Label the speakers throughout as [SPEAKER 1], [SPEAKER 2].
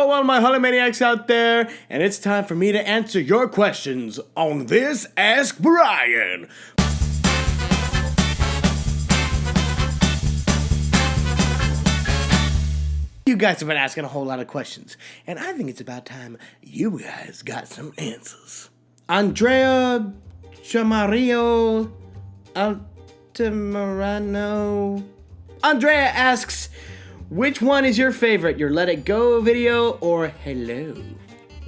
[SPEAKER 1] Hello, all my Hollow Maniacs out there, and it's time for me to answer your questions on this Ask Brian. You guys have been asking a whole lot of questions, and I think it's about time you guys got some answers. Andrea Chamarillo Altamirano. Andrea asks, which one is your favorite, your Let It Go video or Hello?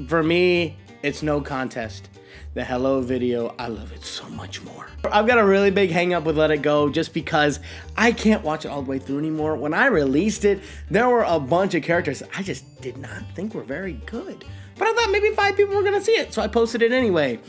[SPEAKER 1] For me, it's no contest. The Hello video, I love it so much more. I've got a really big hang up with Let It Go just because I can't watch it all the way through anymore. When I released it, there were a bunch of characters I just did not think were very good. But I thought maybe 5 people were gonna see it, so I posted it anyway.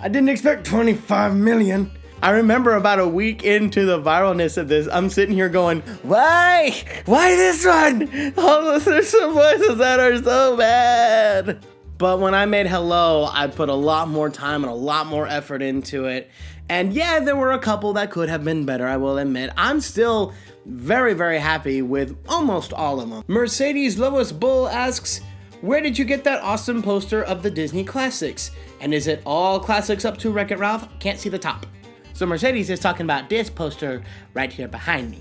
[SPEAKER 1] I didn't expect 25 million. I remember about a week into the viralness of this, I'm sitting here going, why? Why this one? Oh, there's some voices that are so bad. But when I made Hello, I put a lot more time and a lot more effort into it. And yeah, there were a couple that could have been better, I will admit. I'm still very, very happy with almost all of them. Mercedes Lois Bull asks, where did you get that awesome poster of the Disney classics? And is it all classics up to Wreck-It Ralph? Can't see the top. So Mercedes is talking about this poster right here behind me.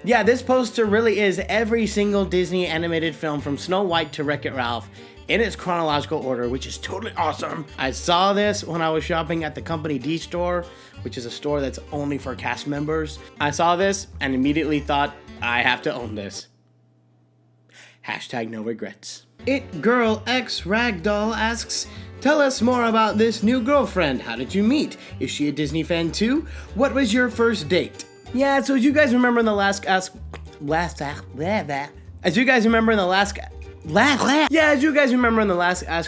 [SPEAKER 1] Yeah, this poster really is every single Disney animated film from Snow White to Wreck-It Ralph in its chronological order, which is totally awesome. I saw this when I was shopping at the Company D store, which is a store that's only for cast members. I saw this and immediately thought, I have to own this. Hashtag no regrets. It Girl X Ragdoll asks, tell us more about this new girlfriend. How did you meet? Is she a Disney fan too? What was your first date? Yeah, so as you guys remember in the last Ask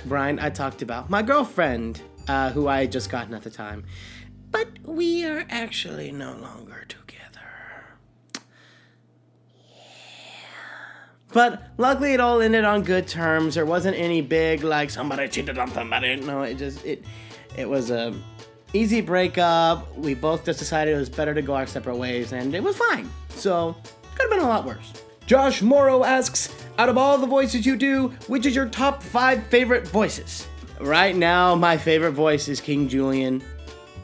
[SPEAKER 1] Brian, I talked about my girlfriend, who I had just gotten at the time. But we are actually no longer together. But luckily it all ended on good terms. There wasn't any big, like, somebody cheated on somebody. No, it was a easy breakup. We both just decided it was better to go our separate ways, and it was fine. So, could have been a lot worse. Josh Morrow asks, out of all the voices you do, which is your top 5 favorite voices? Right now, my favorite voice is King Julian.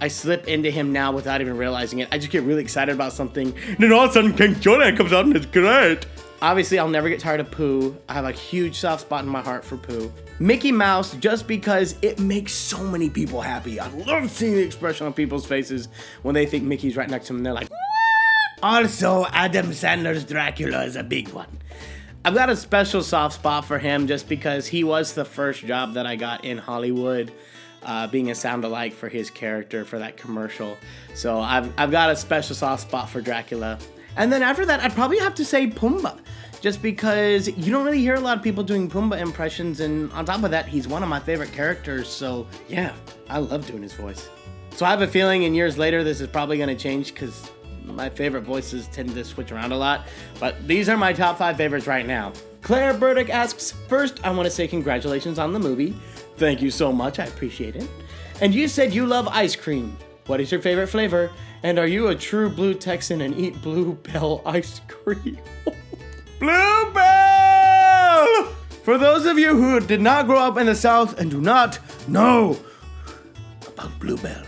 [SPEAKER 1] I slip into him now without even realizing it. I just get really excited about something, and then all of a sudden King Julian comes out and it's great. Obviously, I'll never get tired of Pooh. I have a huge soft spot in my heart for Pooh. Mickey Mouse, just because it makes so many people happy. I love seeing the expression on people's faces when they think Mickey's right next to them and they're like, what? Also, Adam Sandler's Dracula is a big one. I've got a special soft spot for him just because he was the first job that I got in Hollywood, being a sound-alike for his character for that commercial. So I've got a special soft spot for Dracula. And then after that, I'd probably have to say Pumbaa, just because you don't really hear a lot of people doing Pumbaa impressions, and on top of that, he's one of my favorite characters, so yeah, I love doing his voice. So I have a feeling in years later, this is probably going to change, because my favorite voices tend to switch around a lot, but these are my top 5 favorites right now. Claire Burdick asks, first, I want to say congratulations on the movie. Thank you so much, I appreciate it. And you said you love ice cream. What is your favorite flavor? And are you a true blue Texan and eat Bluebell ice cream? Bluebell! For those of you who did not grow up in the South and do not know about Bluebell,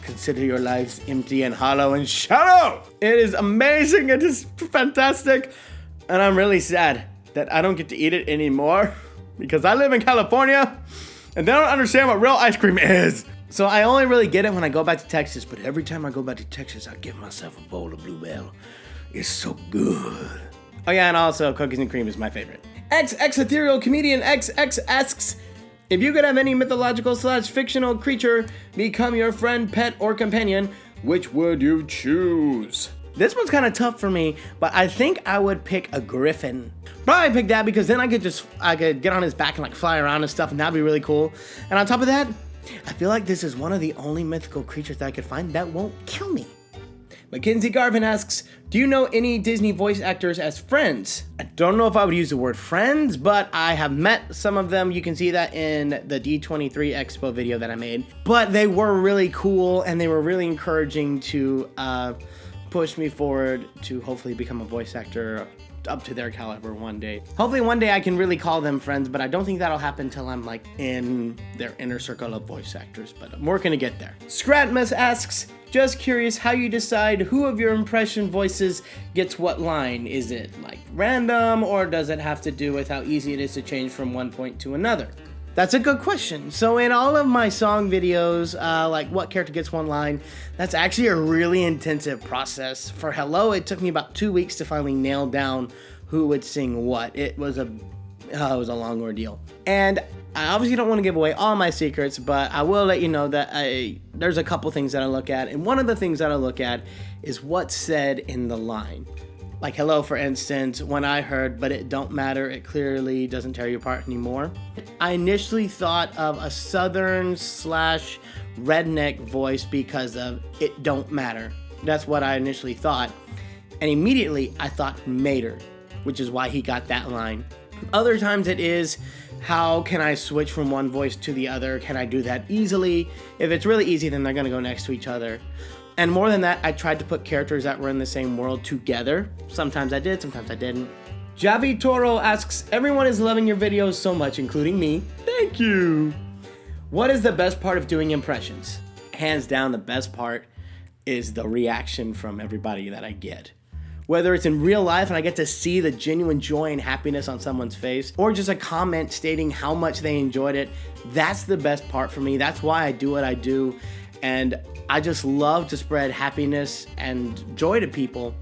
[SPEAKER 1] consider your lives empty and hollow and shallow. It is amazing. It is fantastic. And I'm really sad that I don't get to eat it anymore because I live in California and they don't understand what real ice cream is. So I only really get it when I go back to Texas, but every time I go back to Texas, I give myself a bowl of Bluebell. It's so good. Oh yeah, and also cookies and cream is my favorite. XX Ethereal Comedian XX asks, if you could have any mythological/fictional creature become your friend, pet, or companion, which would you choose? This one's kind of tough for me, but I think I would pick a griffin. Probably pick that because then I could get on his back and like fly around and stuff, and that'd be really cool. And on top of that, I feel like this is one of the only mythical creatures that I could find that won't kill me. Mackenzie Garvin asks, do you know any Disney voice actors as friends? I don't know if I would use the word friends, but I have met some of them. You can see that in the D23 Expo video that I made. But they were really cool and they were really encouraging to push me forward to hopefully become a voice actor up to their caliber one day. Hopefully one day I can really call them friends, but I don't think that'll happen until I'm like in their inner circle of voice actors, but I'm working to get there. Scratmas asks, just curious how you decide who of your impression voices gets what line. Is it like random, or does it have to do with how easy it is to change from one point to another? That's a good question. So in all of my song videos, like what character gets one line, that's actually a really intensive process. For Hello, it took me about 2 weeks to finally nail down who would sing what. It was a long ordeal. And I obviously don't want to give away all my secrets, but I will let you know that there's a couple things that I look at. And one of the things that I look at is what's said in the line. Like Hello, for instance, when I heard, but it don't matter, it clearly doesn't tear you apart anymore. I initially thought of a southern/redneck voice because of it don't matter. That's what I initially thought. And immediately I thought Mater, which is why he got that line. Other times it is, how can I switch from one voice to the other? Can I do that easily? If it's really easy, then they're gonna go next to each other. And more than that, I tried to put characters that were in the same world together. Sometimes I did, sometimes I didn't. Javi Toro asks, everyone is loving your videos so much, including me. Thank you. What is the best part of doing impressions? Hands down, the best part is the reaction from everybody that I get. Whether it's in real life and I get to see the genuine joy and happiness on someone's face, or just a comment stating how much they enjoyed it, that's the best part for me. That's why I do what I do. And I just love to spread happiness and joy to people.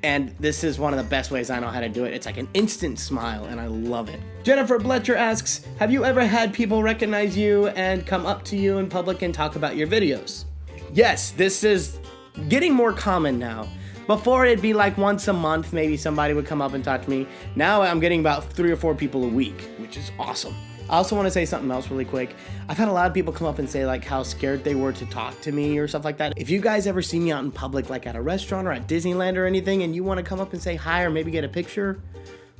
[SPEAKER 1] And this is one of the best ways I know how to do it. It's like an instant smile, and I love it. Jennifer Bletcher asks, have you ever had people recognize you and come up to you in public and talk about your videos? Yes, this is getting more common now. Before it'd be like once a month, maybe somebody would come up and talk to me. Now I'm getting about 3 or 4 people a week, which is awesome. I also want to say something else really quick. I've had a lot of people come up and say like how scared they were to talk to me or stuff like that. If you guys ever see me out in public, like at a restaurant or at Disneyland or anything, and you want to come up and say hi or maybe get a picture,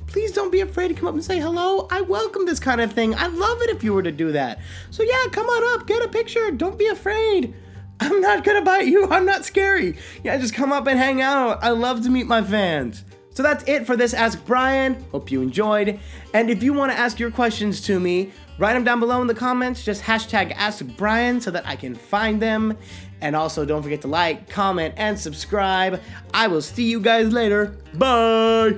[SPEAKER 1] please don't be afraid to come up and say hello. I welcome this kind of thing. I'd love it if you were to do that. So yeah, come on up, get a picture. Don't be afraid. I'm not gonna bite you. I'm not scary. Yeah, just come up and hang out. I love to meet my fans. So that's it for this Ask Brian. Hope you enjoyed. And if you want to ask your questions to me, write them down below in the comments. Just hashtag Ask Brian so that I can find them. And also don't forget to like, comment, and subscribe. I will see you guys later. Bye.